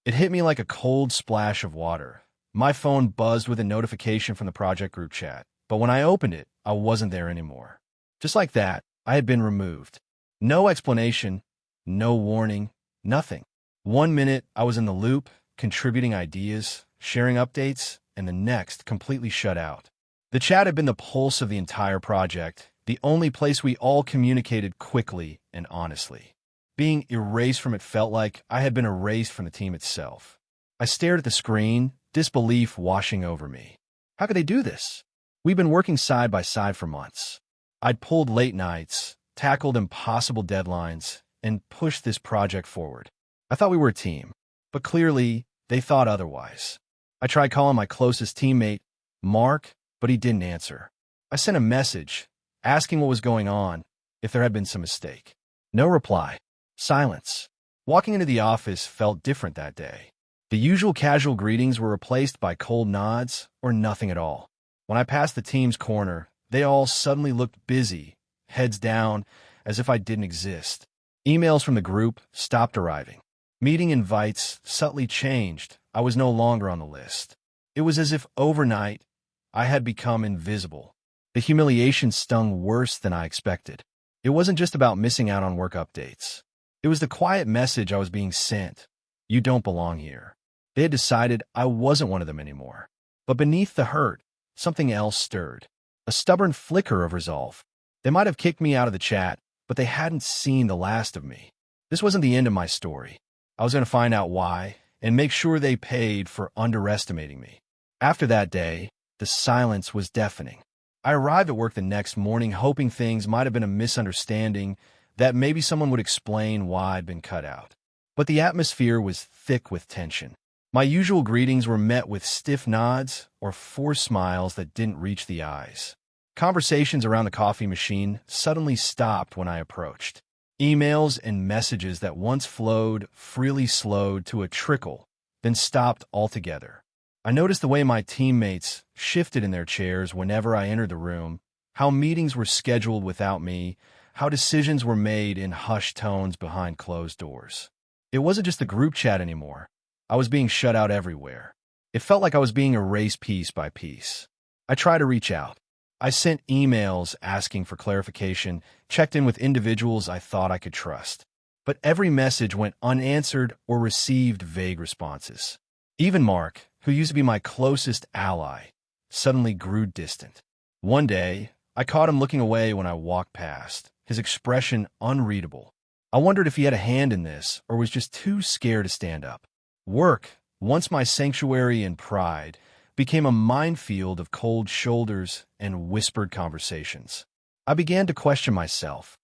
It hit me like a cold splash of water. My phone buzzed with a notification from the project group chat, but when I opened it, I wasn't there anymore. Just like that, I had been removed. No explanation, no warning, nothing. 1 minute, I was in the loop, contributing ideas, sharing updates, and the next, completely shut out. The chat had been the pulse of the entire project, the only place we all communicated quickly and honestly. Being erased from it felt like I had been erased from the team itself. I stared at the screen, disbelief washing over me. How could they do this? We'd been working side by side for months. I'd pulled late nights, tackled impossible deadlines, and pushed this project forward. I thought we were a team, but clearly, they thought otherwise. I tried calling my closest teammate, Mark, but he didn't answer. I sent a message, asking what was going on, if there had been some mistake. No reply. Silence. Walking into the office felt different that day. The usual casual greetings were replaced by cold nods or nothing at all. When I passed the team's corner, they all suddenly looked busy, heads down, as if I didn't exist. Emails from the group stopped arriving. Meeting invites subtly changed. I was no longer on the list. It was as if overnight, I had become invisible. The humiliation stung worse than I expected. It wasn't just about missing out on work updates. It was the quiet message I was being sent. You don't belong here. They had decided I wasn't one of them anymore. But beneath the hurt, something else stirred. A stubborn flicker of resolve. They might have kicked me out of the chat, but they hadn't seen the last of me. This wasn't the end of my story. I was going to find out why and make sure they paid for underestimating me. After that day, the silence was deafening. I arrived at work the next morning hoping things might have been a misunderstanding, that maybe someone would explain why I'd been cut out. But the atmosphere was thick with tension. My usual greetings were met with stiff nods or forced smiles that didn't reach the eyes. Conversations around the coffee machine suddenly stopped when I approached. Emails and messages that once flowed freely slowed to a trickle, then stopped altogether. I noticed the way my teammates shifted in their chairs whenever I entered the room, how meetings were scheduled without me, how decisions were made in hushed tones behind closed doors. It wasn't just the group chat anymore. I was being shut out everywhere. It felt like I was being erased piece by piece. I tried to reach out. I sent emails asking for clarification, checked in with individuals I thought I could trust. But every message went unanswered or received vague responses. Even Mark, who used to be my closest ally, suddenly grew distant. One day, I caught him looking away when I walked past, his expression unreadable. I wondered if he had a hand in this or was just too scared to stand up. Work, once my sanctuary and pride, became a minefield of cold shoulders and whispered conversations. I began to question myself.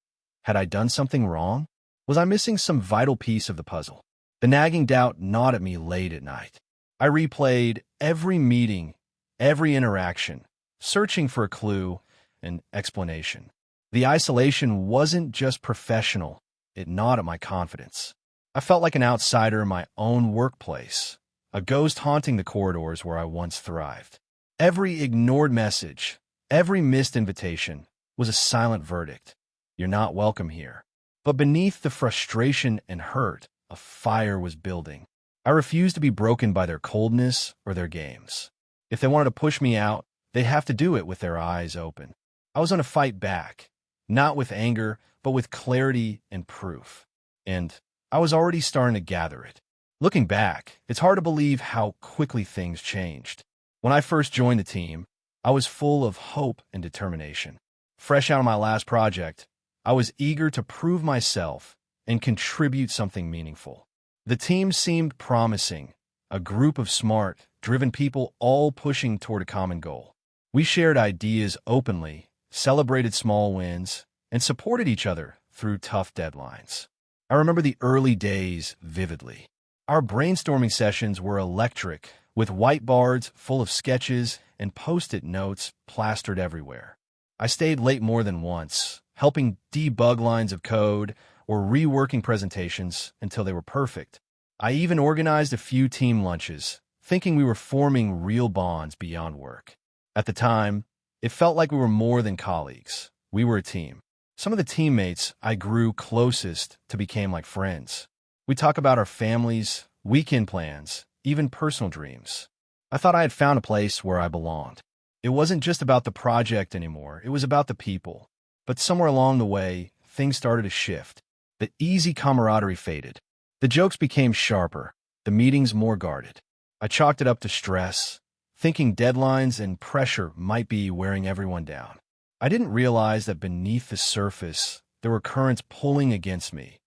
Had I done something wrong? Was I missing some vital piece of the puzzle? The nagging doubt gnawed at me late at night. I replayed every meeting, every interaction, searching for a clue, an explanation. The isolation wasn't just professional, it gnawed at my confidence. I felt like an outsider in my own workplace, a ghost haunting the corridors where I once thrived. Every ignored message, every missed invitation was a silent verdict. You're not welcome here. But beneath the frustration and hurt, a fire was building. I refused to be broken by their coldness or their games. If they wanted to push me out, they'd have to do it with their eyes open. I was going to fight back, not with anger, but with clarity and proof. And I was already starting to gather it. Looking back, it's hard to believe how quickly things changed. When I first joined the team, I was full of hope and determination. Fresh out of my last project, I was eager to prove myself and contribute something meaningful. The team seemed promising, a group of smart, driven people all pushing toward a common goal. We shared ideas openly, celebrated small wins, and supported each other through tough deadlines. I remember the early days vividly. Our brainstorming sessions were electric, with whiteboards full of sketches and post-it notes plastered everywhere. I stayed late more than once, helping debug lines of code or reworking presentations until they were perfect. I even organized a few team lunches, thinking we were forming real bonds beyond work. At the time, it felt like we were more than colleagues. We were a team. Some of the teammates I grew closest to became like friends. We talk about our families, weekend plans, even personal dreams. I thought I had found a place where I belonged. It wasn't just about the project anymore, it was about the people. But somewhere along the way, things started to shift. The easy camaraderie faded. The jokes became sharper, the meetings more guarded. I chalked it up to stress, thinking deadlines and pressure might be wearing everyone down. I didn't realize that beneath the surface, there were currents pulling against me,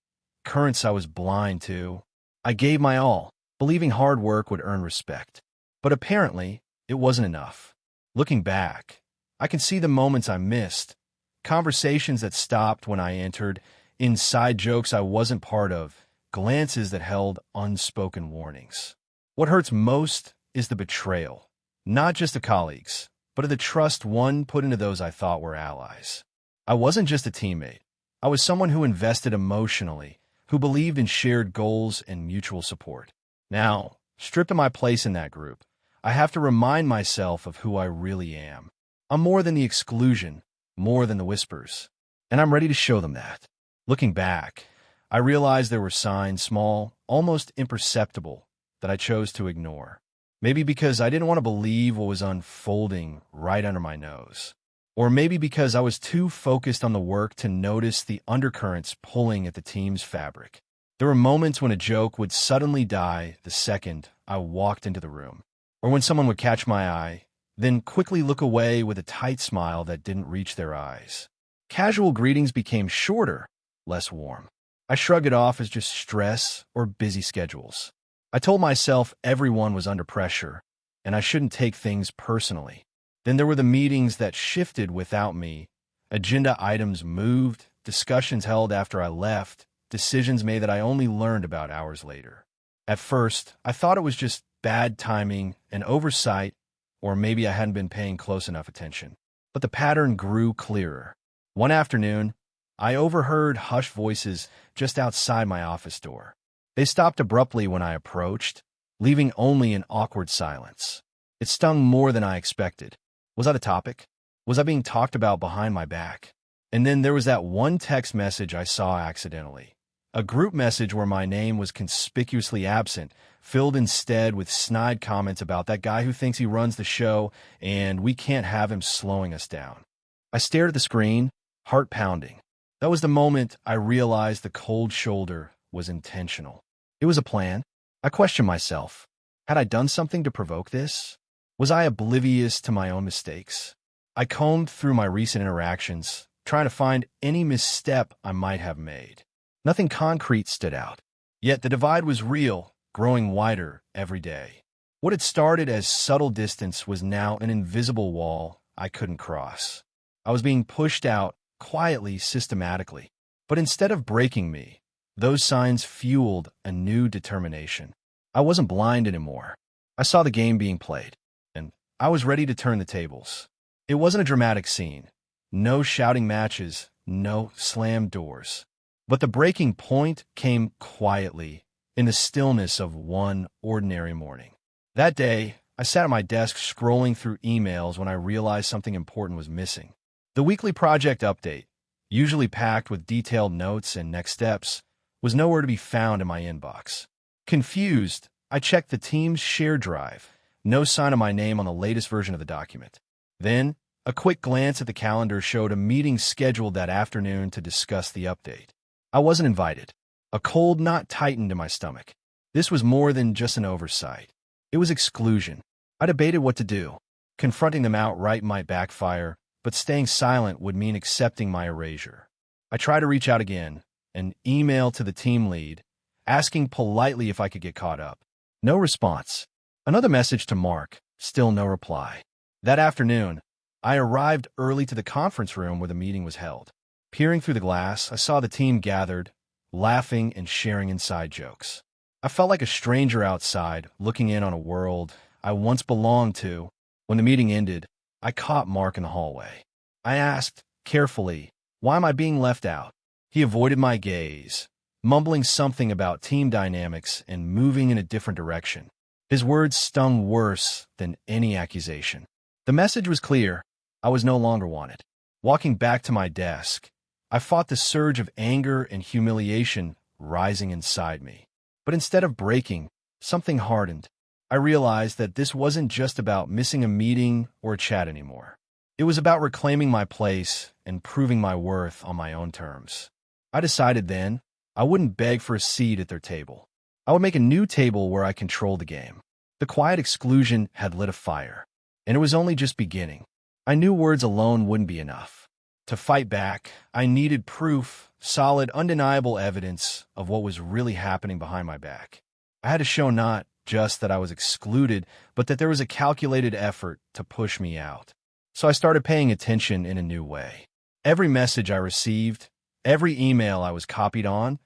currents I was blind to. I gave my all, believing hard work would earn respect. But apparently, it wasn't enough. Looking back, I can see the moments I missed, conversations that stopped when I entered, inside jokes I wasn't part of, glances that held unspoken warnings. What hurts most is the betrayal, not just of colleagues, but of the trust one put into those I thought were allies. I wasn't just a teammate. I was someone who invested emotionally, who believed in shared goals and mutual support. Now, stripped of my place in that group, I have to remind myself of who I really am. I'm more than the exclusion, more than the whispers. And I'm ready to show them that. Looking back, I realized there were signs, small, almost imperceptible, that I chose to ignore. Maybe because I didn't want to believe what was unfolding right under my nose. Or maybe because I was too focused on the work to notice the undercurrents pulling at the team's fabric. There were moments when a joke would suddenly die the second I walked into the room. Or when someone would catch my eye, then quickly look away with a tight smile that didn't reach their eyes. Casual greetings became shorter, less warm. I shrugged it off as just stress or busy schedules. I told myself everyone was under pressure, and I shouldn't take things personally. Then there were the meetings that shifted without me. Agenda items moved, discussions held after I left, decisions made that I only learned about hours later. At first, I thought it was just bad timing, an oversight, or maybe I hadn't been paying close enough attention. But the pattern grew clearer. One afternoon, I overheard hushed voices just outside my office door. They stopped abruptly when I approached, leaving only an awkward silence. It stung more than I expected. Was I the topic? Was I being talked about behind my back? And then there was that one text message I saw accidentally. A group message where my name was conspicuously absent, filled instead with snide comments about that guy who thinks he runs the show and we can't have him slowing us down. I stared at the screen, heart pounding. That was the moment I realized the cold shoulder was intentional. It was a plan. I questioned myself. Had I done something to provoke this? Was I oblivious to my own mistakes? I combed through my recent interactions, trying to find any misstep I might have made. Nothing concrete stood out. Yet the divide was real, growing wider every day. What had started as subtle distance was now an invisible wall I couldn't cross. I was being pushed out, quietly, systematically. But instead of breaking me, those signs fueled a new determination. I wasn't blind anymore. I saw the game being played, and I was ready to turn the tables. It wasn't a dramatic scene. No shouting matches, no slammed doors. But the breaking point came quietly, in the stillness of one ordinary morning. That day, I sat at my desk scrolling through emails when I realized something important was missing. The weekly project update, usually packed with detailed notes and next steps, was nowhere to be found in my inbox. Confused, I checked the team's shared drive. No sign of my name on the latest version of the document. Then, a quick glance at the calendar showed a meeting scheduled that afternoon to discuss the update. I wasn't invited. A cold knot tightened in my stomach. This was more than just an oversight. It was exclusion. I debated what to do. Confronting them outright might backfire, but staying silent would mean accepting my erasure. I tried to reach out again, an email to the team lead, asking politely if I could get caught up. No response. Another message to Mark, still no reply. That afternoon, I arrived early to the conference room where the meeting was held. Peering through the glass, I saw the team gathered, laughing and sharing inside jokes. I felt like a stranger outside, looking in on a world I once belonged to. When the meeting ended, I caught Mark in the hallway. I asked, carefully, why am I being left out? He avoided my gaze, mumbling something about team dynamics and moving in a different direction. His words stung worse than any accusation. The message was clear. I was no longer wanted. Walking back to my desk, I fought the surge of anger and humiliation rising inside me. But instead of breaking, something hardened. I realized that this wasn't just about missing a meeting or a chat anymore. It was about reclaiming my place and proving my worth on my own terms. I decided then I wouldn't beg for a seat at their table. I would make a new table where I controlled the game. The quiet exclusion had lit a fire, and it was only just beginning. I knew words alone wouldn't be enough. To fight back, I needed proof, solid, undeniable evidence of what was really happening behind my back. I had to show not just that I was excluded, but that there was a calculated effort to push me out. So I started paying attention in a new way. Every message I received, every email I was copied on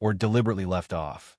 or deliberately left off,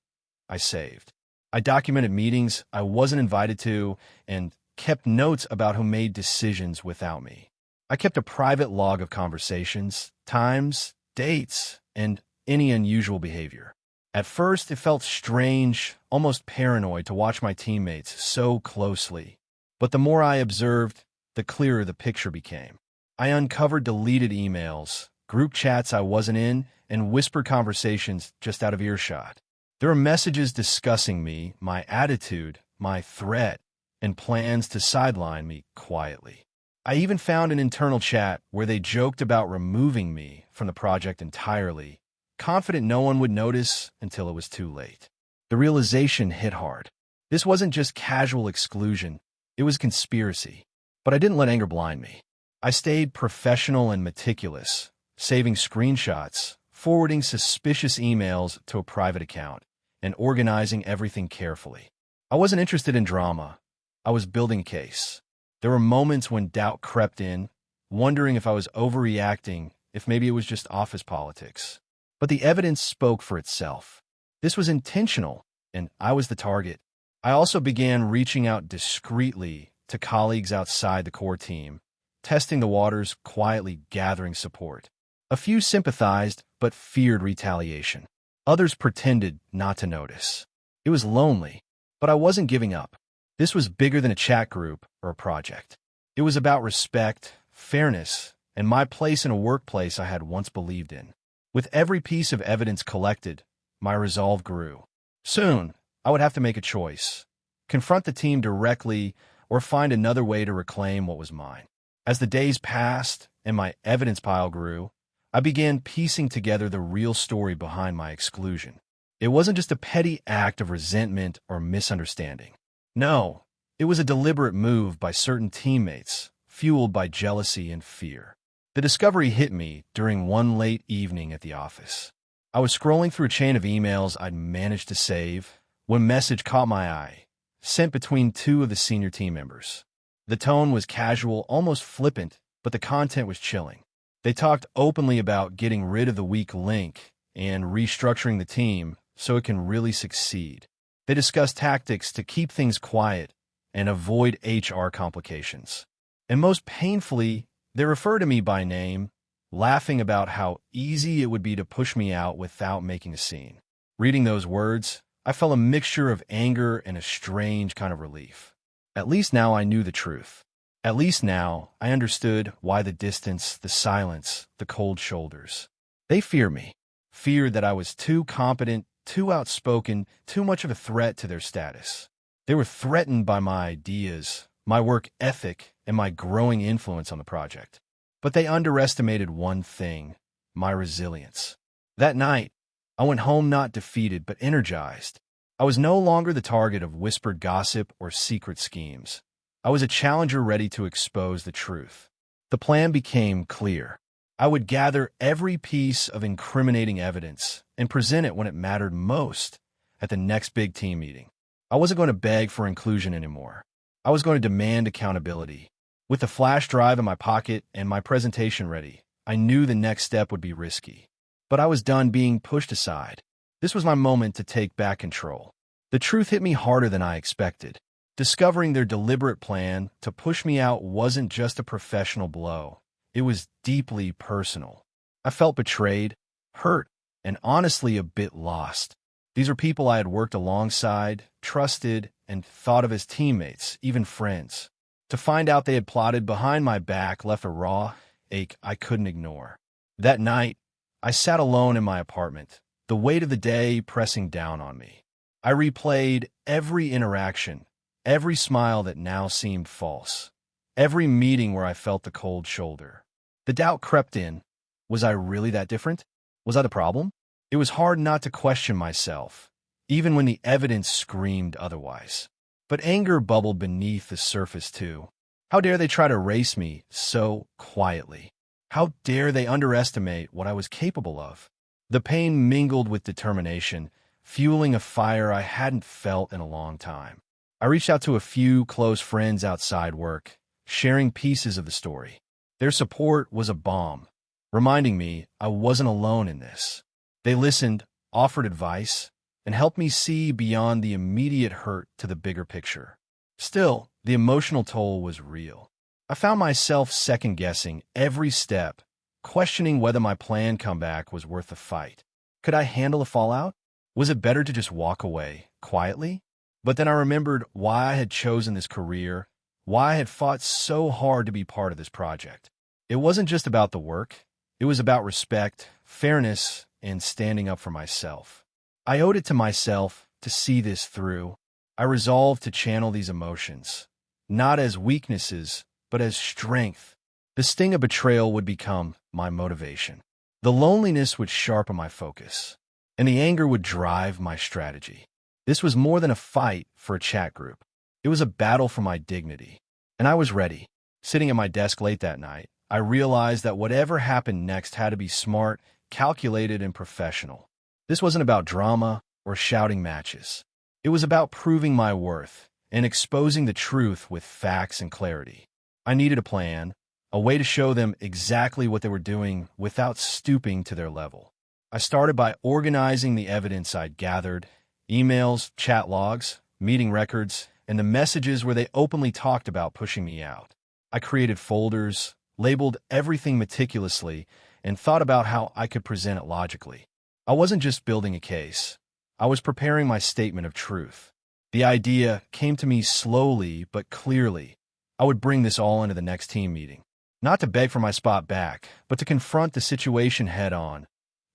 I saved. I documented meetings I wasn't invited to and kept notes about who made decisions without me. I kept a private log of conversations, times, dates, and any unusual behavior. At first, it felt strange, almost paranoid to watch my teammates so closely. But the more I observed, the clearer the picture became. I uncovered deleted emails, group chats I wasn't in, and whispered conversations just out of earshot. There were messages discussing me, my attitude, my threat, and plans to sideline me quietly. I even found an internal chat where they joked about removing me from the project entirely, confident no one would notice until it was too late. The realization hit hard. This wasn't just casual exclusion, it was conspiracy. But I didn't let anger blind me. I stayed professional and meticulous, saving screenshots, forwarding suspicious emails to a private account, and organizing everything carefully. I wasn't interested in drama. I was building a case. There were moments when doubt crept in, wondering if I was overreacting, if maybe it was just office politics. But the evidence spoke for itself. This was intentional, and I was the target. I also began reaching out discreetly to colleagues outside the core team, testing the waters, quietly gathering support. A few sympathized, but feared retaliation. Others pretended not to notice. It was lonely, but I wasn't giving up. This was bigger than a chat group or a project. It was about respect, fairness, and my place in a workplace I had once believed in. With every piece of evidence collected, my resolve grew. Soon, I would have to make a choice: confront the team directly or find another way to reclaim what was mine. As the days passed and my evidence pile grew, I began piecing together the real story behind my exclusion. It wasn't just a petty act of resentment or misunderstanding. No, it was a deliberate move by certain teammates, fueled by jealousy and fear. The discovery hit me during one late evening at the office. I was scrolling through a chain of emails I'd managed to save when a message caught my eye, sent between two of the senior team members. The tone was casual, almost flippant, but the content was chilling. They talked openly about getting rid of the weak link and restructuring the team so it can really succeed. They discussed tactics to keep things quiet and avoid HR complications. And most painfully, they refer to me by name, laughing about how easy it would be to push me out without making a scene. Reading those words, I felt a mixture of anger and a strange kind of relief. At least now I knew the truth. At least now I understood why the distance, the silence, the cold shoulders. They fear me, feared that I was too competent, too outspoken, too much of a threat to their status. They were threatened by my ideas, my work ethic, and my growing influence on the project. But they underestimated one thing: my resilience. That night, I went home not defeated but energized. I was no longer the target of whispered gossip or secret schemes. I was a challenger ready to expose the truth. The plan became clear. I would gather every piece of incriminating evidence and present it when it mattered most at the next big team meeting. I wasn't going to beg for inclusion anymore. I was going to demand accountability. With the flash drive in my pocket and my presentation ready, I knew the next step would be risky. But I was done being pushed aside. This was my moment to take back control. The truth hit me harder than I expected. Discovering their deliberate plan to push me out wasn't just a professional blow. It was deeply personal. I felt betrayed, hurt, and honestly a bit lost. These are people I had worked alongside, trusted, and thought of as teammates, even friends. To find out they had plotted behind my back left a raw ache I couldn't ignore. That night, I sat alone in my apartment, the weight of the day pressing down on me. I replayed every interaction, every smile that now seemed false, every meeting where I felt the cold shoulder. The doubt crept in. Was I really that different? Was I the problem? It was hard not to question myself, even when the evidence screamed otherwise. But anger bubbled beneath the surface too. How dare they try to erase me so quietly? How dare they underestimate what I was capable of? The pain mingled with determination, fueling a fire I hadn't felt in a long time. I reached out to a few close friends outside work, sharing pieces of the story. Their support was a balm, reminding me I wasn't alone in this. They listened, offered advice, and helped me see beyond the immediate hurt to the bigger picture. Still, the emotional toll was real. I found myself second-guessing every step, questioning whether my planned comeback was worth the fight. Could I handle the fallout? Was it better to just walk away, quietly? But then I remembered why I had chosen this career, why I had fought so hard to be part of this project. It wasn't just about the work. It was about respect, fairness, and standing up for myself. I owed it to myself to see this through. I resolved to channel these emotions, not as weaknesses, but as strength. The sting of betrayal would become my motivation. The loneliness would sharpen my focus, and the anger would drive my strategy. This was more than a fight for a chat group. It was a battle for my dignity, and I was ready. Sitting at my desk late that night, I realized that whatever happened next had to be smart, calculated, and professional. This wasn't about drama or shouting matches. It was about proving my worth and exposing the truth with facts and clarity. I needed a plan, a way to show them exactly what they were doing without stooping to their level. I started by organizing the evidence I'd gathered: emails, chat logs, meeting records, and the messages where they openly talked about pushing me out. I created folders, labeled everything meticulously, and thought about how I could present it logically. I wasn't just building a case. I was preparing my statement of truth. The idea came to me slowly but clearly. I would bring this all into the next team meeting, not to beg for my spot back, but to confront the situation head-on,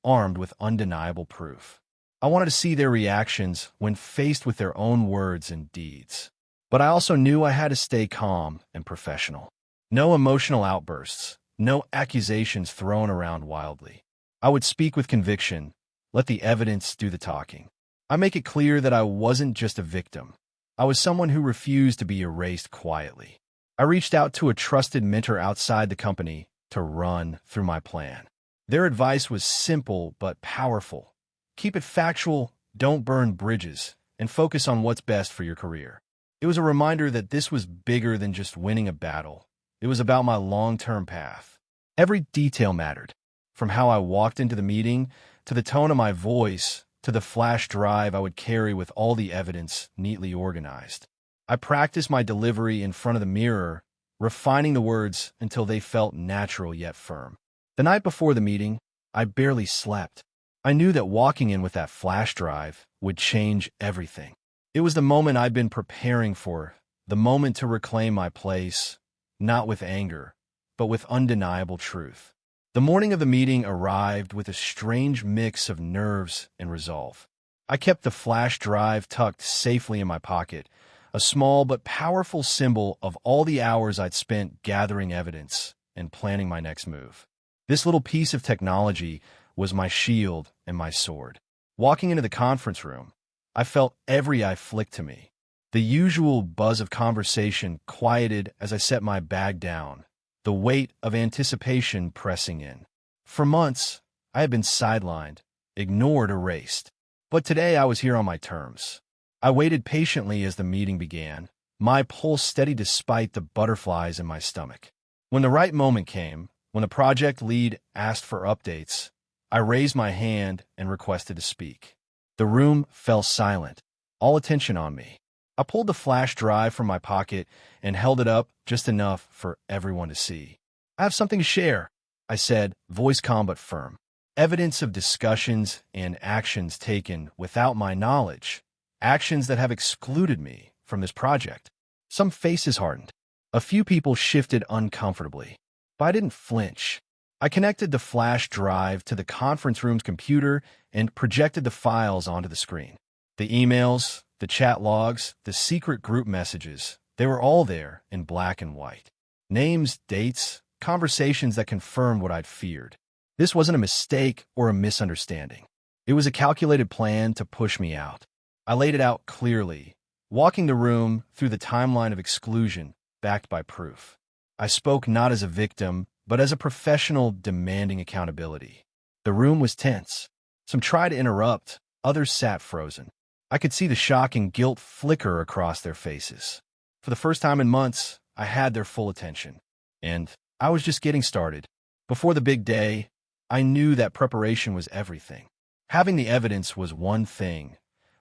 armed with undeniable proof. I wanted to see their reactions when faced with their own words and deeds. But I also knew I had to stay calm and professional. No emotional outbursts, no accusations thrown around wildly. I would speak with conviction, let the evidence do the talking. I make it clear that I wasn't just a victim. I was someone who refused to be erased quietly. I reached out to a trusted mentor outside the company to run through my plan. Their advice was simple but powerful. Keep it factual, don't burn bridges, and focus on what's best for your career. It was a reminder that this was bigger than just winning a battle. It was about my long-term path. Every detail mattered, from how I walked into the meeting, to the tone of my voice, to the flash drive I would carry with all the evidence neatly organized. I practiced my delivery in front of the mirror, refining the words until they felt natural yet firm. The night before the meeting, I barely slept. I knew that walking in with that flash drive would change everything. It was the moment I'd been preparing for, the moment to reclaim my place, not with anger, but with undeniable truth. The morning of the meeting arrived with a strange mix of nerves and resolve. I kept the flash drive tucked safely in my pocket, a small but powerful symbol of all the hours I'd spent gathering evidence and planning my next move. This little piece of technology was my shield and my sword. Walking into the conference room, I felt every eye flick to me. The usual buzz of conversation quieted as I set my bag down, the weight of anticipation pressing in. For months, I had been sidelined, ignored, erased. But today I was here on my terms. I waited patiently as the meeting began, my pulse steady despite the butterflies in my stomach. When the right moment came, when the project lead asked for updates, I raised my hand and requested to speak. The room fell silent, all attention on me. I pulled the flash drive from my pocket and held it up just enough for everyone to see. "I have something to share," I said, voice calm but firm. Evidence of discussions and actions taken without my knowledge, actions that have excluded me from this project. Some faces hardened. A few people shifted uncomfortably, but I didn't flinch. I connected the flash drive to the conference room's computer and projected the files onto the screen. The emails, the chat logs, the secret group messages, they were all there in black and white. Names, dates, conversations that confirmed what I'd feared. This wasn't a mistake or a misunderstanding. It was a calculated plan to push me out. I laid it out clearly, walking the room through the timeline of exclusion, backed by proof. I spoke not as a victim, but as a professional demanding accountability. The room was tense. Some tried to interrupt, others sat frozen. I could see the shock and guilt flicker across their faces. For the first time in months, I had their full attention. And I was just getting started. Before the big day, I knew that preparation was everything. Having the evidence was one thing,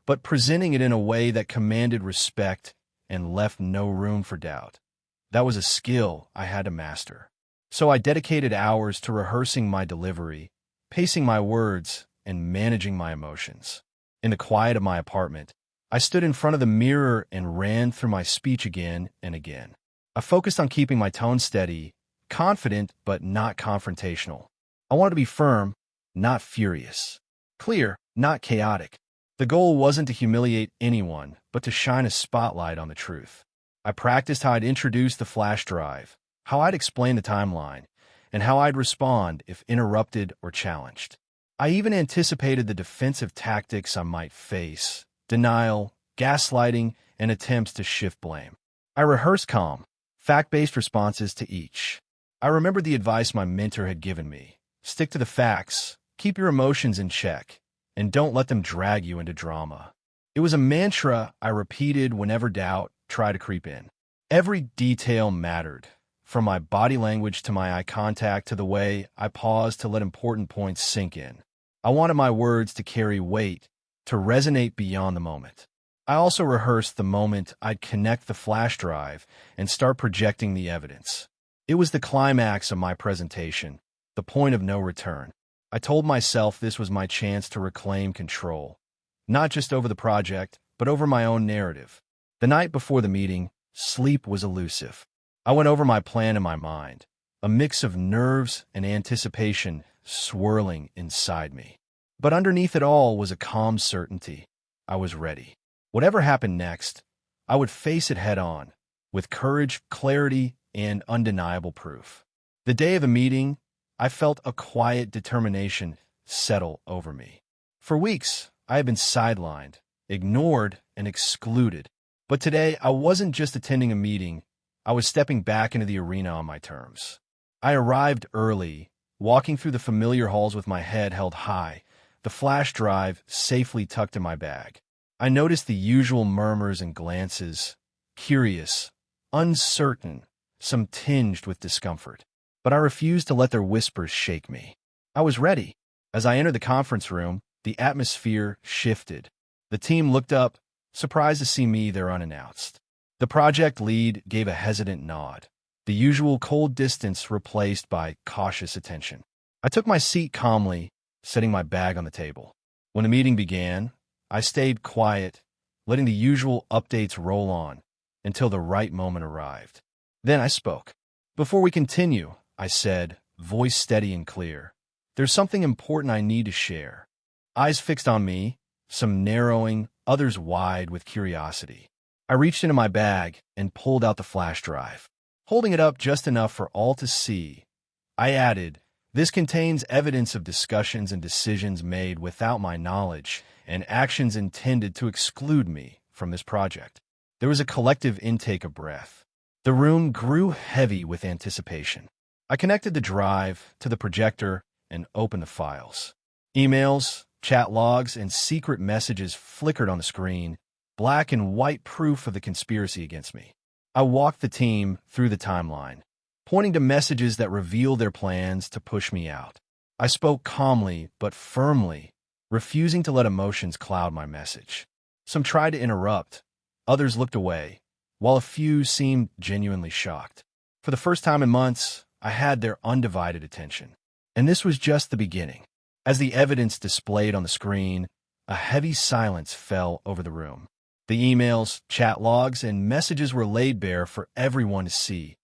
but presenting it in a way that commanded respect and left no room for doubt. That was a skill I had to master. So I dedicated hours to rehearsing my delivery, pacing my words, and managing my emotions. In the quiet of my apartment, I stood in front of the mirror and ran through my speech again and again. I focused on keeping my tone steady, confident but not confrontational. I wanted to be firm, not furious. Clear, not chaotic. The goal wasn't to humiliate anyone, but to shine a spotlight on the truth. I practiced how I'd introduce the flash drive, how I'd explain the timeline, and how I'd respond if interrupted or challenged. I even anticipated the defensive tactics I might face: denial, gaslighting, and attempts to shift blame. I rehearsed calm, fact-based responses to each. I remembered the advice my mentor had given me: stick to the facts, keep your emotions in check, and don't let them drag you into drama. It was a mantra I repeated whenever doubt tried to creep in. Every detail mattered, from my body language to my eye contact to the way I paused to let important points sink in. I wanted my words to carry weight, to resonate beyond the moment. I also rehearsed the moment I'd connect the flash drive and start projecting the evidence. It was the climax of my presentation, the point of no return. I told myself this was my chance to reclaim control, not just over the project, but over my own narrative. The night before the meeting, sleep was elusive. I went over my plan in my mind, a mix of nerves and anticipation swirling inside me. But underneath it all was a calm certainty. I was ready. Whatever happened next, I would face it head-on, with courage, clarity, and undeniable proof. The day of the meeting, I felt a quiet determination settle over me. For weeks, I had been sidelined, ignored, and excluded. But today, I wasn't just attending a meeting, I was stepping back into the arena on my terms. I arrived early, walking through the familiar halls with my head held high, the flash drive safely tucked in my bag. I noticed the usual murmurs and glances, curious, uncertain, some tinged with discomfort. But I refused to let their whispers shake me. I was ready. As I entered the conference room, the atmosphere shifted. The team looked up, surprised to see me there unannounced. The project lead gave a hesitant nod, the usual cold distance replaced by cautious attention. I took my seat calmly, setting my bag on the table. When the meeting began, I stayed quiet, letting the usual updates roll on until the right moment arrived. Then I spoke. "Before we continue," I said, voice steady and clear, "there's something important I need to share." Eyes fixed on me, some narrowing, others wide with curiosity. I reached into my bag and pulled out the flash drive. Holding it up just enough for all to see, I added, "This contains evidence of discussions and decisions made without my knowledge and actions intended to exclude me from this project." There was a collective intake of breath. The room grew heavy with anticipation. I connected the drive to the projector and opened the files. Emails, chat logs, and secret messages flickered on the screen, black and white proof of the conspiracy against me. I walked the team through the timeline, pointing to messages that revealed their plans to push me out. I spoke calmly but firmly, refusing to let emotions cloud my message. Some tried to interrupt, others looked away, while a few seemed genuinely shocked. For the first time in months, I had their undivided attention. And this was just the beginning. As the evidence displayed on the screen, a heavy silence fell over the room. The emails, chat logs, and messages were laid bare for everyone to see,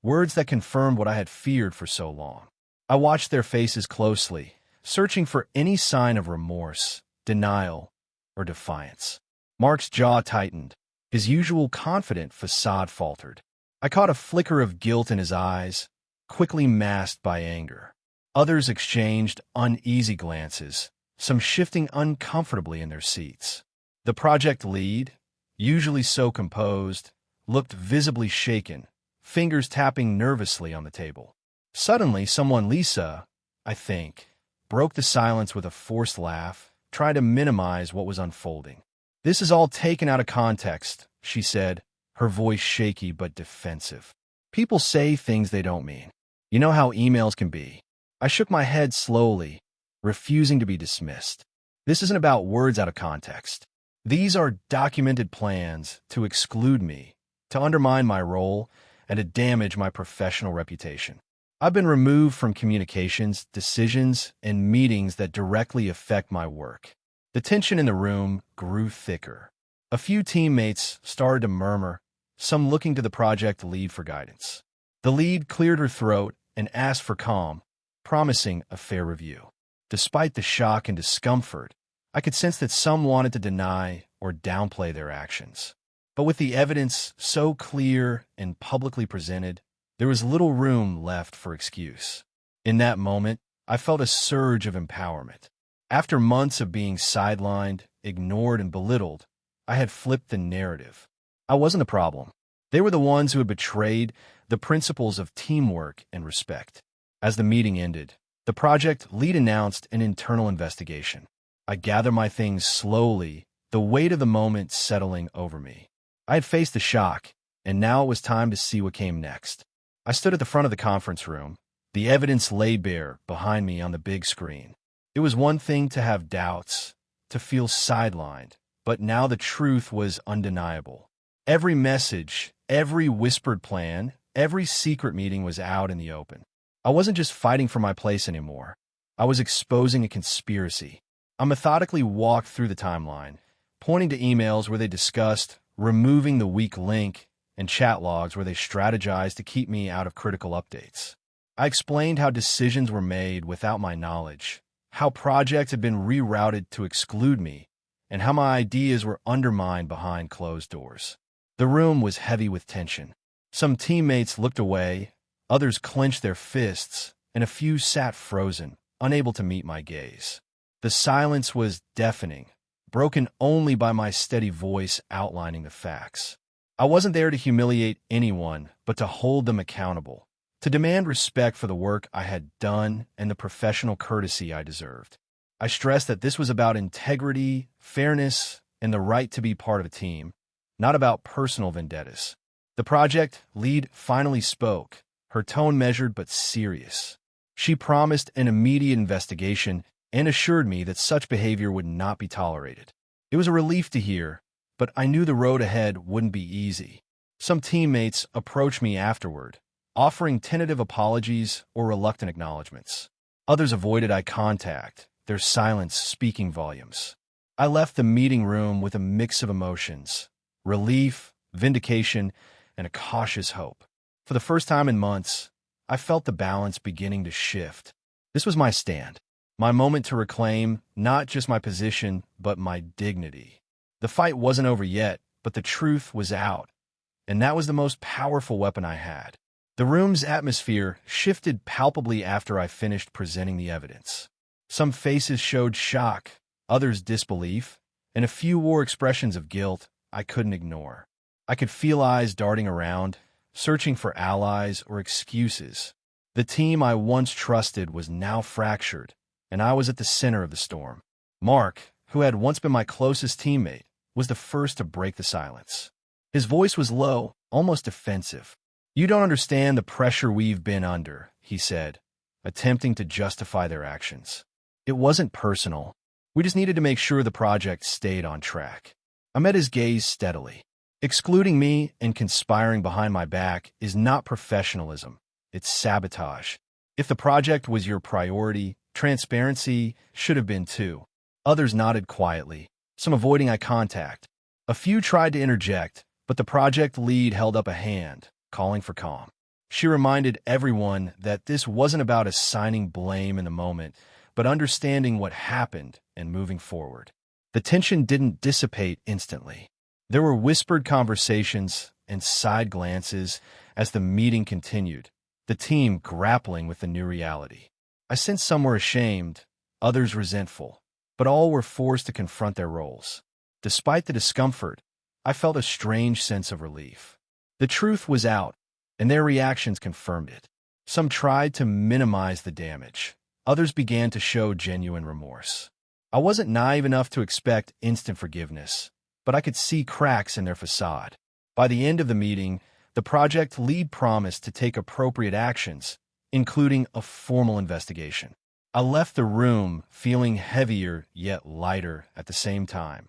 words that confirmed what I had feared for so long. I watched their faces closely, searching for any sign of remorse, denial, or defiance. Mark's jaw tightened. His usual confident facade faltered. I caught a flicker of guilt in his eyes, quickly masked by anger. Others exchanged uneasy glances, some shifting uncomfortably in their seats. The project lead, usually so composed, looked visibly shaken, fingers tapping nervously on the table. Suddenly, someone, Lisa, I think, broke the silence with a forced laugh, trying to minimize what was unfolding. "This is all taken out of context," she said, her voice shaky but defensive. "People say things they don't mean. You know how emails can be." I shook my head slowly, refusing to be dismissed. "This isn't about words out of context. These are documented plans to exclude me, to undermine my role, and to damage my professional reputation. I've been removed from communications, decisions, and meetings that directly affect my work." The tension in the room grew thicker. A few teammates started to murmur, some looking to the project lead for guidance. The lead cleared her throat and asked for calm, promising a fair review. Despite the shock and discomfort, I could sense that some wanted to deny or downplay their actions. But with the evidence so clear and publicly presented, there was little room left for excuse. In that moment, I felt a surge of empowerment. After months of being sidelined, ignored, and belittled, I had flipped the narrative. I wasn't the problem. They were the ones who had betrayed the principles of teamwork and respect. As the meeting ended, the project lead announced an internal investigation. I gathered my things slowly, the weight of the moment settling over me. I had faced the shock, and now it was time to see what came next. I stood at the front of the conference room. The evidence lay bare behind me on the big screen. It was one thing to have doubts, to feel sidelined, but now the truth was undeniable. Every message, every whispered plan, every secret meeting was out in the open. I wasn't just fighting for my place anymore. I was exposing a conspiracy. I methodically walked through the timeline, pointing to emails where they discussed removing the weak link and chat logs where they strategized to keep me out of critical updates. I explained how decisions were made without my knowledge, how projects had been rerouted to exclude me, and how my ideas were undermined behind closed doors. The room was heavy with tension. Some teammates looked away, others clenched their fists, and a few sat frozen, unable to meet my gaze. The silence was deafening, broken only by my steady voice outlining the facts. I wasn't there to humiliate anyone, but to hold them accountable, to demand respect for the work I had done and the professional courtesy I deserved. I stressed that this was about integrity, fairness, and the right to be part of a team, not about personal vendettas. The project lead finally spoke, her tone measured but serious. She promised an immediate investigation and assured me that such behavior would not be tolerated. It was a relief to hear, but I knew the road ahead wouldn't be easy. Some teammates approached me afterward, offering tentative apologies or reluctant acknowledgments. Others avoided eye contact, their silence speaking volumes. I left the meeting room with a mix of emotions: relief, vindication, and a cautious hope. For the first time in months, I felt the balance beginning to shift. This was my stand, my moment to reclaim not just my position, but my dignity. The fight wasn't over yet, but the truth was out, and that was the most powerful weapon I had. The room's atmosphere shifted palpably after I finished presenting the evidence. Some faces showed shock, others disbelief, and a few wore expressions of guilt I couldn't ignore. I could feel eyes darting around, searching for allies or excuses. The team I once trusted was now fractured, and I was at the center of the storm. Mark, who had once been my closest teammate, was the first to break the silence. His voice was low, almost defensive. "You don't understand the pressure we've been under," he said, attempting to justify their actions. "It wasn't personal. We just needed to make sure the project stayed on track." I met his gaze steadily. "Excluding me and conspiring behind my back is not professionalism. It's sabotage. If the project was your priority, transparency should have been too." Others nodded quietly, some avoiding eye contact. A few tried to interject, but the project lead held up a hand, calling for calm. She reminded everyone that this wasn't about assigning blame in the moment, but understanding what happened and moving forward. The tension didn't dissipate instantly. There were whispered conversations and side glances as the meeting continued, the team grappling with the new reality. I sensed some were ashamed, others resentful, but all were forced to confront their roles. Despite the discomfort, I felt a strange sense of relief. The truth was out, and their reactions confirmed it. Some tried to minimize the damage. Others began to show genuine remorse. I wasn't naive enough to expect instant forgiveness, but I could see cracks in their facade. By the end of the meeting, the project lead promised to take appropriate actions, including a formal investigation. I left the room feeling heavier yet lighter at the same time.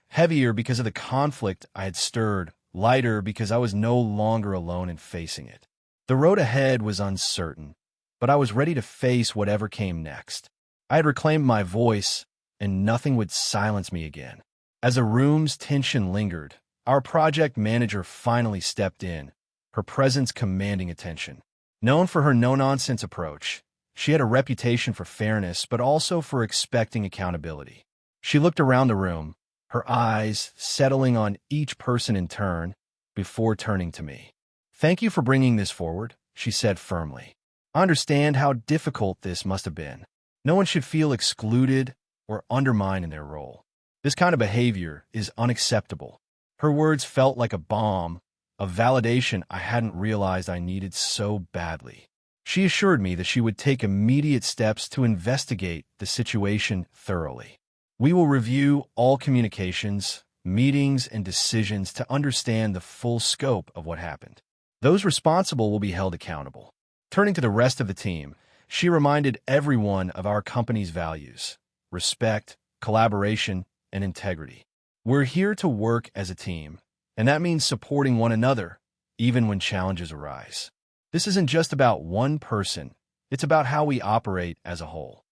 Heavier because of the conflict I had stirred, lighter because I was no longer alone in facing it. The road ahead was uncertain, but I was ready to face whatever came next. I had reclaimed my voice, and nothing would silence me again. As the room's tension lingered, our project manager finally stepped in, her presence commanding attention. Known for her no-nonsense approach, she had a reputation for fairness but also for expecting accountability. She looked around the room, her eyes settling on each person in turn before turning to me. "Thank you for bringing this forward," she said firmly. "I understand how difficult this must have been. No one should feel excluded or undermined in their role. This kind of behavior is unacceptable." Her words felt like a balm, a validation I hadn't realized I needed so badly. She assured me that she would take immediate steps to investigate the situation thoroughly. "We will review all communications, meetings, and decisions to understand the full scope of what happened. Those responsible will be held accountable." Turning to the rest of the team, she reminded everyone of our company's values: respect, collaboration, and integrity. "We're here to work as a team, and that means supporting one another, even when challenges arise. This isn't just about one person, it's about how we operate as a whole."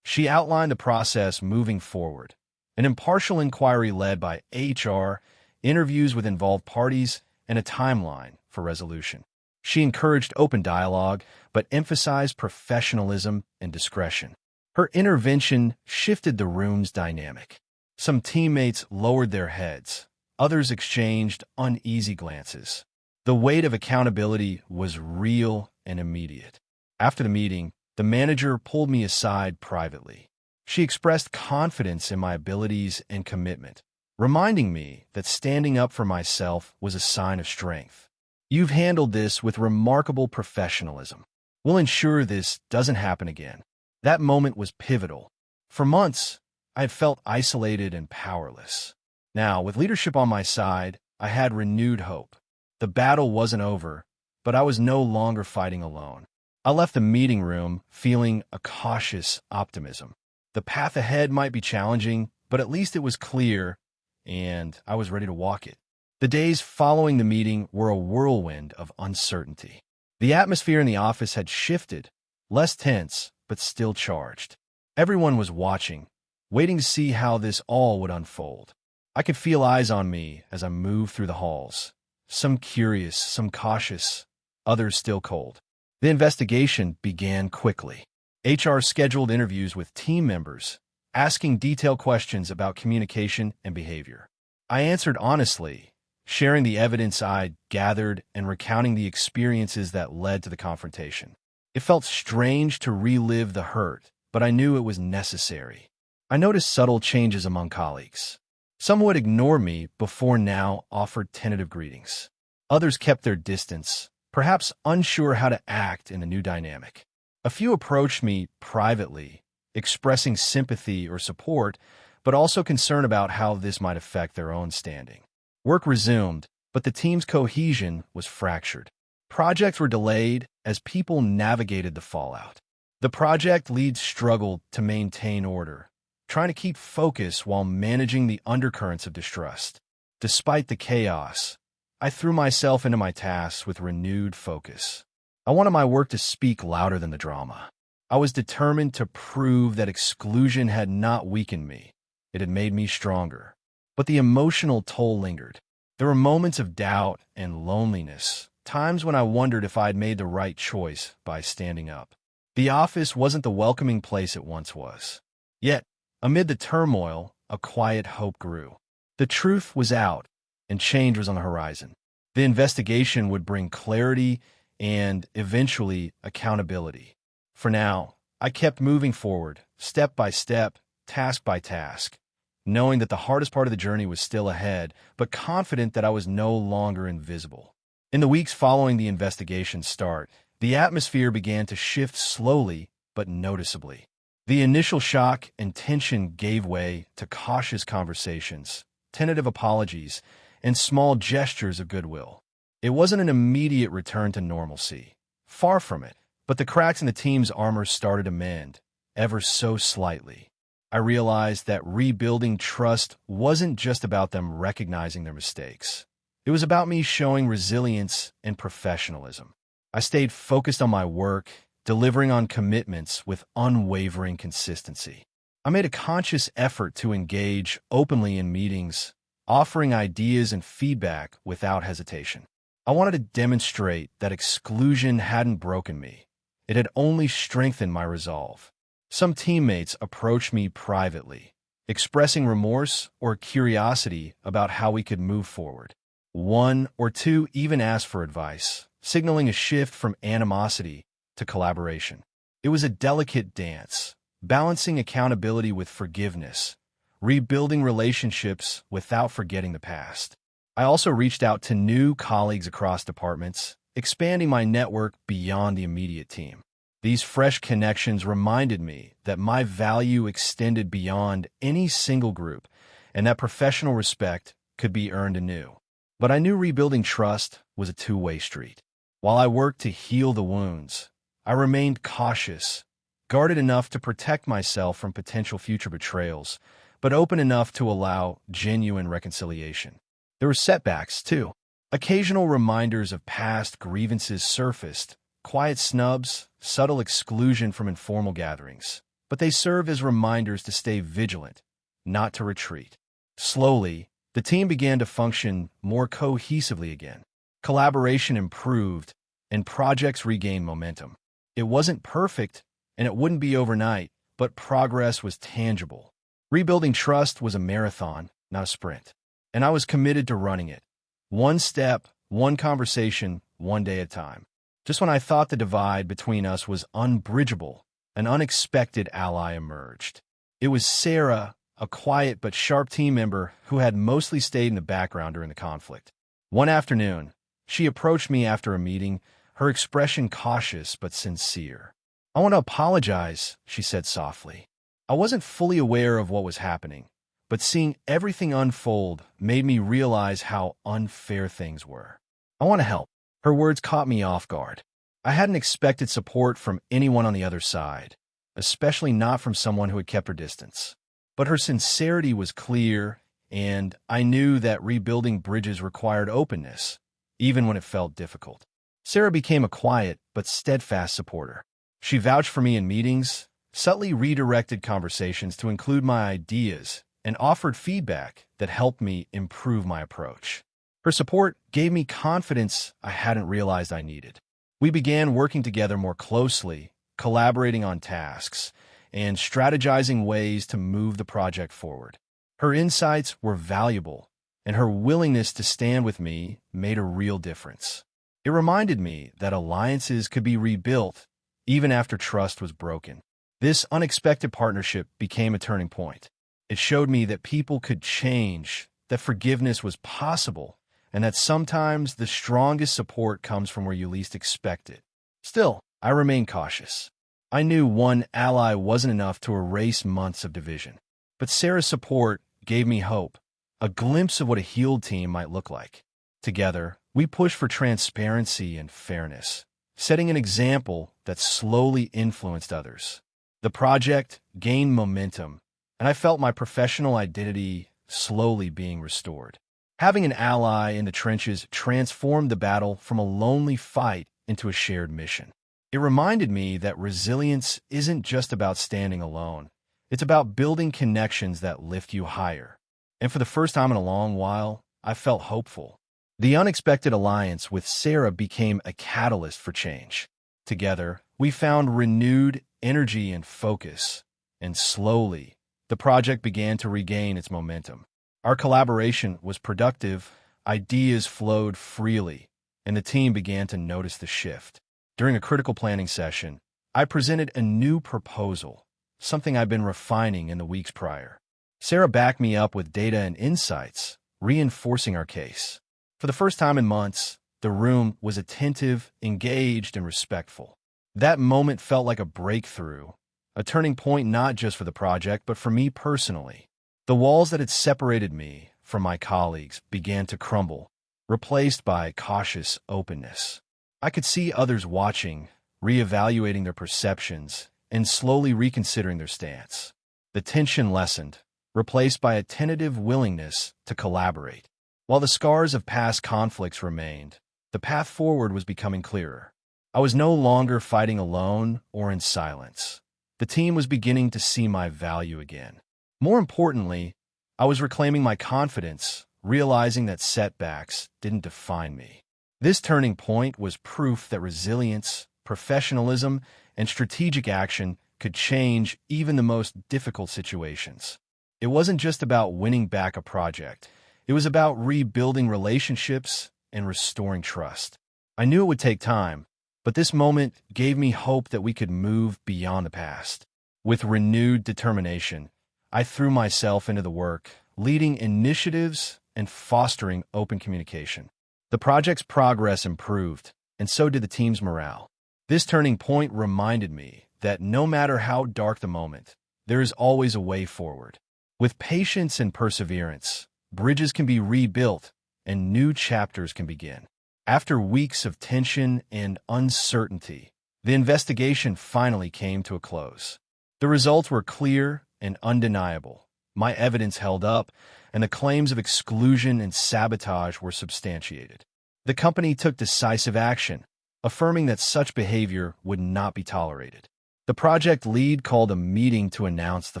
She outlined the process moving forward: an impartial inquiry led by HR, interviews with involved parties, and a timeline for resolution. She encouraged open dialogue, but emphasized professionalism and discretion. Her intervention shifted the room's dynamic. Some teammates lowered their heads. Others exchanged uneasy glances. The weight of accountability was real and immediate. After the meeting, the manager pulled me aside privately. She expressed confidence in my abilities and commitment, reminding me that standing up for myself was a sign of strength. "You've handled this with remarkable professionalism. We'll ensure this doesn't happen again." That moment was pivotal. For months, I had felt isolated and powerless. Now, with leadership on my side, I had renewed hope. The battle wasn't over, but I was no longer fighting alone. I left the meeting room feeling a cautious optimism. The path ahead might be challenging, but at least it was clear, and I was ready to walk it. The days following the meeting were a whirlwind of uncertainty. The atmosphere in the office had shifted, less tense, but still charged. Everyone was watching, waiting to see how this all would unfold. I could feel eyes on me as I moved through the halls, some curious, some cautious, others still cold. The investigation began quickly. HR scheduled interviews with team members, asking detailed questions about communication and behavior. I answered honestly, sharing the evidence I'd gathered and recounting the experiences that led to the confrontation. It felt strange to relive the hurt, but I knew it was necessary. I noticed subtle changes among colleagues. Some would ignore me before now offered tentative greetings. Others kept their distance, perhaps unsure how to act in the new dynamic. A few approached me privately, expressing sympathy or support, but also concern about how this might affect their own standing. Work resumed, but the team's cohesion was fractured. Projects were delayed as people navigated the fallout. The project lead struggled to maintain order, trying to keep focus while managing the undercurrents of distrust. Despite the chaos, I threw myself into my tasks with renewed focus. I wanted my work to speak louder than the drama. I was determined to prove that exclusion had not weakened me. It had made me stronger. But the emotional toll lingered. There were moments of doubt and loneliness, times when I wondered if I had made the right choice by standing up. The office wasn't the welcoming place it once was. Yet, amid the turmoil, a quiet hope grew. The truth was out, and change was on the horizon. The investigation would bring clarity and, eventually, accountability. For now, I kept moving forward, step by step, task by task, knowing that the hardest part of the journey was still ahead, but confident that I was no longer invisible. In the weeks following the investigation's start, the atmosphere began to shift slowly but noticeably. The initial shock and tension gave way to cautious conversations, tentative apologies, and small gestures of goodwill. It wasn't an immediate return to normalcy. Far from it, but the cracks in the team's armor started to mend, ever so slightly. I realized that rebuilding trust wasn't just about them recognizing their mistakes. It was about me showing resilience and professionalism. I stayed focused on my work, delivering on commitments with unwavering consistency. I made a conscious effort to engage openly in meetings, offering ideas and feedback without hesitation. I wanted to demonstrate that exclusion hadn't broken me. It had only strengthened my resolve. Some teammates approached me privately, expressing remorse or curiosity about how we could move forward. One or two even asked for advice, signaling a shift from animosity to collaboration. It was a delicate dance, balancing accountability with forgiveness, rebuilding relationships without forgetting the past. I also reached out to new colleagues across departments, expanding my network beyond the immediate team. These fresh connections reminded me that my value extended beyond any single group and that professional respect could be earned anew. But I knew rebuilding trust was a two-way street. While I worked to heal the wounds, I remained cautious, guarded enough to protect myself from potential future betrayals, but open enough to allow genuine reconciliation. There were setbacks, too. Occasional reminders of past grievances surfaced, quiet snubs, subtle exclusion from informal gatherings. But they served as reminders to stay vigilant, not to retreat. Slowly, the team began to function more cohesively again. Collaboration improved, and projects regained momentum. It wasn't perfect, and it wouldn't be overnight, but progress was tangible. Rebuilding trust was a marathon, not a sprint. And I was committed to running it. One step, one conversation, one day at a time. Just when I thought the divide between us was unbridgeable, an unexpected ally emerged. It was Sarah, a quiet but sharp team member who had mostly stayed in the background during the conflict. One afternoon, she approached me after a meeting, her expression cautious but sincere. "I want to apologize," she said softly. I wasn't fully aware of what was happening, but seeing everything unfold made me realize how unfair things were. "I want to help." Her words caught me off guard. I hadn't expected support from anyone on the other side, especially not from someone who had kept her distance. But her sincerity was clear, and I knew that rebuilding bridges required openness, even when it felt difficult. Sarah became a quiet but steadfast supporter. She vouched for me in meetings, subtly redirected conversations to include my ideas, and offered feedback that helped me improve my approach. Her support gave me confidence I hadn't realized I needed. We began working together more closely, collaborating on tasks, and strategizing ways to move the project forward. Her insights were valuable, and her willingness to stand with me made a real difference. It reminded me that alliances could be rebuilt even after trust was broken. This unexpected partnership became a turning point. It showed me that people could change, that forgiveness was possible, and that sometimes the strongest support comes from where you least expect it. Still, I remained cautious. I knew one ally wasn't enough to erase months of division. But Sarah's support gave me hope, a glimpse of what a healed team might look like. Together, we pushed for transparency and fairness, setting an example that slowly influenced others. The project gained momentum, and I felt my professional identity slowly being restored. Having an ally in the trenches transformed the battle from a lonely fight into a shared mission. It reminded me that resilience isn't just about standing alone. It's about building connections that lift you higher. And for the first time in a long while, I felt hopeful. The unexpected alliance with Sarah became a catalyst for change. Together, we found renewed energy and focus, and slowly, the project began to regain its momentum. Our collaboration was productive, ideas flowed freely, and the team began to notice the shift. During a critical planning session, I presented a new proposal, something I'd been refining in the weeks prior. Sarah backed me up with data and insights, reinforcing our case. For the first time in months, the room was attentive, engaged, and respectful. That moment felt like a breakthrough, a turning point not just for the project, but for me personally. The walls that had separated me from my colleagues began to crumble, replaced by cautious openness. I could see others watching, reevaluating their perceptions, and slowly reconsidering their stance. The tension lessened, replaced by a tentative willingness to collaborate. While the scars of past conflicts remained, the path forward was becoming clearer. I was no longer fighting alone or in silence. The team was beginning to see my value again. More importantly, I was reclaiming my confidence, realizing that setbacks didn't define me. This turning point was proof that resilience, professionalism, and strategic action could change even the most difficult situations. It wasn't just about winning back a project. It was about rebuilding relationships and restoring trust. I knew it would take time, but this moment gave me hope that we could move beyond the past. With renewed determination, I threw myself into the work, leading initiatives and fostering open communication. The project's progress improved, and so did the team's morale. This turning point reminded me that no matter how dark the moment, there is always a way forward. With patience and perseverance, bridges can be rebuilt and new chapters can begin. After weeks of tension and uncertainty, the investigation finally came to a close. The results were clear and undeniable. My evidence held up, and the claims of exclusion and sabotage were substantiated. The company took decisive action, affirming that such behavior would not be tolerated. The project lead called a meeting to announce the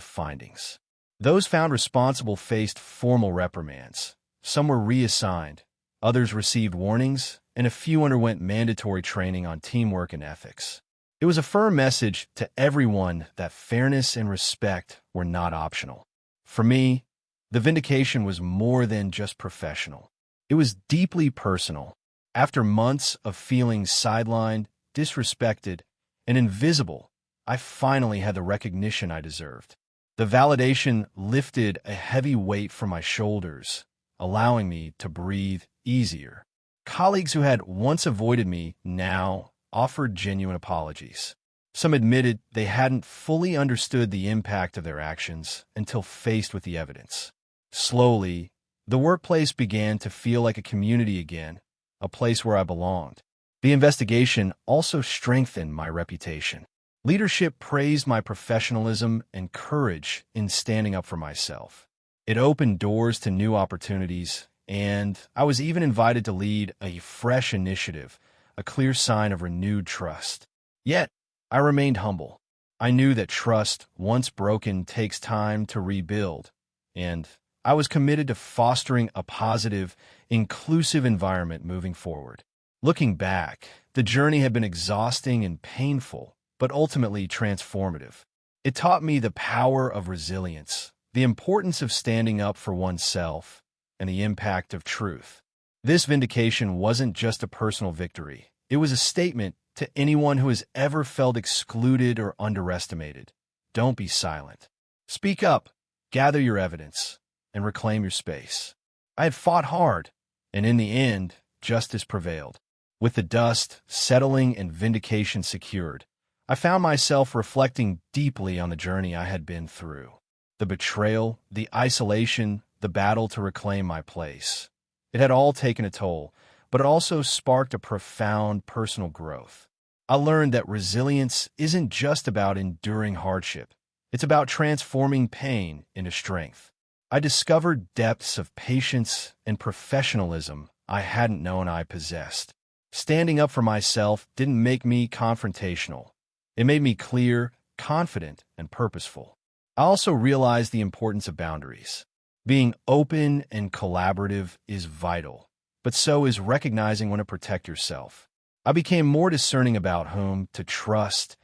findings. Those found responsible faced formal reprimands. Some were reassigned, others received warnings, and a few underwent mandatory training on teamwork and ethics. It was a firm message to everyone that fairness and respect were not optional. For me, the vindication was more than just professional. It was deeply personal. After months of feeling sidelined, disrespected, and invisible, I finally had the recognition I deserved. The validation lifted a heavy weight from my shoulders, allowing me to breathe easier. Colleagues who had once avoided me now offered genuine apologies. Some admitted they hadn't fully understood the impact of their actions until faced with the evidence. Slowly, the workplace began to feel like a community again, a place where I belonged. The investigation also strengthened my reputation. Leadership praised my professionalism and courage in standing up for myself. It opened doors to new opportunities, and I was even invited to lead a fresh initiative, a clear sign of renewed trust. Yet, I remained humble. I knew that trust, once broken, takes time to rebuild, and I was committed to fostering a positive, inclusive environment moving forward. Looking back, the journey had been exhausting and painful, but ultimately transformative. It taught me the power of resilience, the importance of standing up for oneself, and the impact of truth. This vindication wasn't just a personal victory. It was a statement to anyone who has ever felt excluded or underestimated. Don't be silent. Speak up, gather your evidence, and reclaim your space. I had fought hard, and in the end, justice prevailed. With the dust settling and vindication secured, I found myself reflecting deeply on the journey I had been through. The betrayal, the isolation, the battle to reclaim my place. It had all taken a toll, but it also sparked a profound personal growth. I learned that resilience isn't just about enduring hardship. It's about transforming pain into strength. I discovered depths of patience and professionalism I hadn't known I possessed. Standing up for myself didn't make me confrontational. It made me clear, confident, and purposeful. I also realized the importance of boundaries. Being open and collaborative is vital, but so is recognizing when to protect yourself. I became more discerning about whom to trust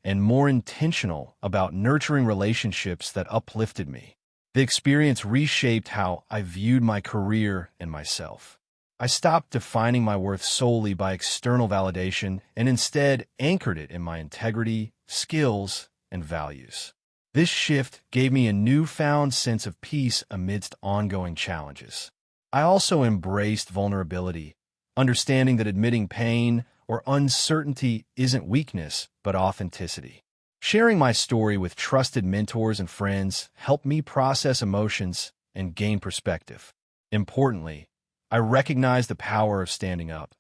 and more intentional about nurturing relationships that uplifted me. The experience reshaped how I viewed my career and myself. I stopped defining my worth solely by external validation and instead anchored it in my integrity, skills, and values. This shift gave me a newfound sense of peace amidst ongoing challenges. I also embraced vulnerability, understanding that admitting pain or uncertainty isn't weakness, but authenticity. Sharing my story with trusted mentors and friends helped me process emotions and gain perspective. Importantly, I recognize the power of standing up,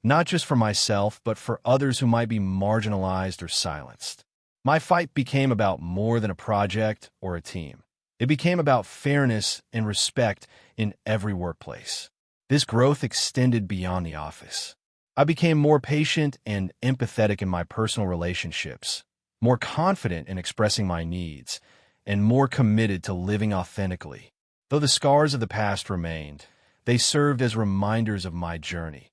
not just for myself, but for others who might be marginalized or silenced. My fight became about more than a project or a team. It became about fairness and respect in every workplace. This growth extended beyond the office. I became more patient and empathetic in my personal relationships, more confident in expressing my needs, and more committed to living authentically. Though the scars of the past remained, they served as reminders of my journey,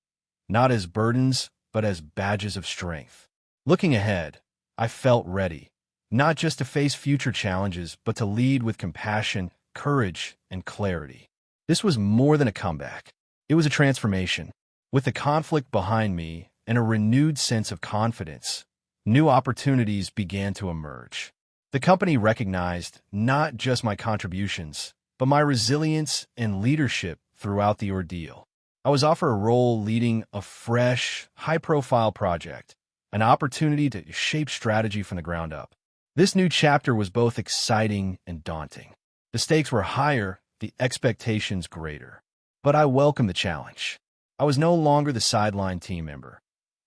not as burdens, but as badges of strength. Looking ahead, I felt ready, not just to face future challenges, but to lead with compassion, courage, and clarity. This was more than a comeback. It was a transformation. With the conflict behind me and a renewed sense of confidence, new opportunities began to emerge. The company recognized not just my contributions, but my resilience and leadership throughout the ordeal. I was offered a role leading a fresh, high-profile project, an opportunity to shape strategy from the ground up. This new chapter was both exciting and daunting. The stakes were higher, the expectations greater. But I welcomed the challenge. I was no longer the sideline team member.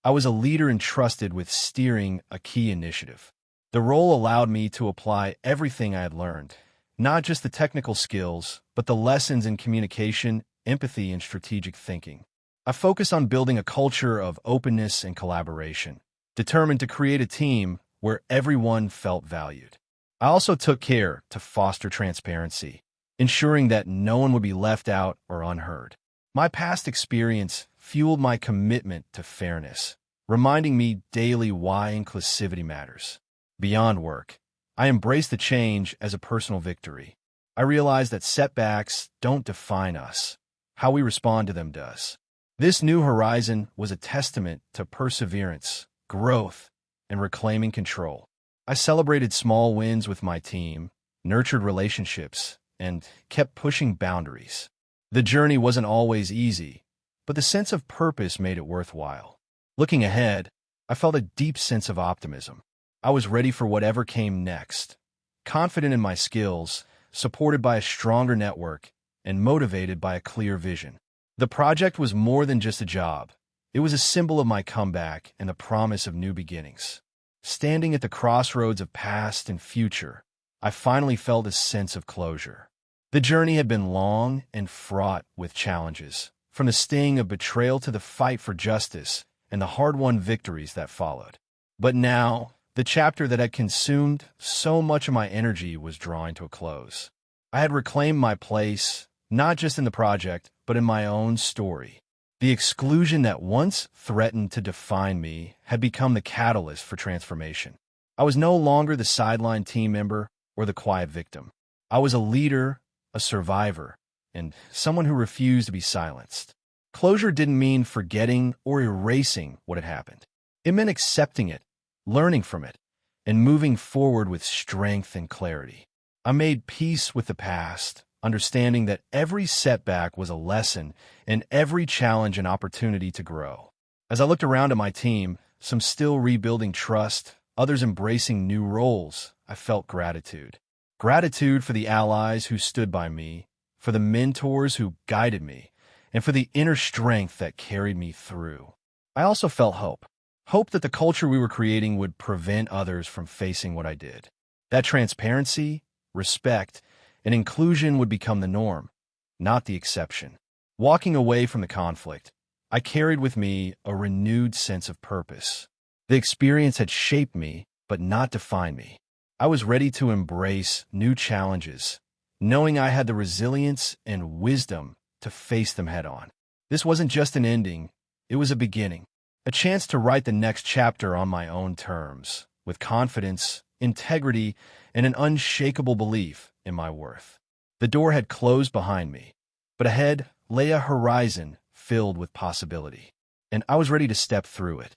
I was a leader entrusted with steering a key initiative. The role allowed me to apply everything I had learned, not just the technical skills, but the lessons in communication, empathy, and strategic thinking. I focused on building a culture of openness and collaboration, determined to create a team where everyone felt valued. I also took care to foster transparency, ensuring that no one would be left out or unheard. My past experience fueled my commitment to fairness, reminding me daily why inclusivity matters. Beyond work, I embraced the change as a personal victory. I realized that setbacks don't define us. How we respond to them does. This new horizon was a testament to perseverance, growth, and reclaiming control. I celebrated small wins with my team, nurtured relationships, and kept pushing boundaries. The journey wasn't always easy, but the sense of purpose made it worthwhile. Looking ahead, I felt a deep sense of optimism. I was ready for whatever came next, confident in my skills, supported by a stronger network, and motivated by a clear vision. The project was more than just a job. It was a symbol of my comeback and the promise of new beginnings. Standing at the crossroads of past and future, I finally felt a sense of closure. The journey had been long and fraught with challenges, from the sting of betrayal to the fight for justice and the hard-won victories that followed. But now, the chapter that had consumed so much of my energy was drawing to a close. I had reclaimed my place, not just in the project, but in my own story. The exclusion that once threatened to define me had become the catalyst for transformation. I was no longer the sideline team member or the quiet victim. I was a leader, a survivor, and someone who refused to be silenced. Closure didn't mean forgetting or erasing what had happened. It meant accepting it, learning from it, and moving forward with strength and clarity. I made peace with the past, understanding that every setback was a lesson and every challenge an opportunity to grow. As I looked around at my team, some still rebuilding trust, others embracing new roles, I felt gratitude. Gratitude for the allies who stood by me, for the mentors who guided me, and for the inner strength that carried me through. I also felt hope. Hope that the culture we were creating would prevent others from facing what I did. That transparency, respect, and inclusion would become the norm, not the exception. Walking away from the conflict, I carried with me a renewed sense of purpose. The experience had shaped me, but not defined me. I was ready to embrace new challenges, knowing I had the resilience and wisdom to face them head-on. This wasn't just an ending, it was a beginning, a chance to write the next chapter on my own terms, with confidence, integrity, and an unshakable belief in my worth. The door had closed behind me, but ahead lay a horizon filled with possibility, and I was ready to step through it.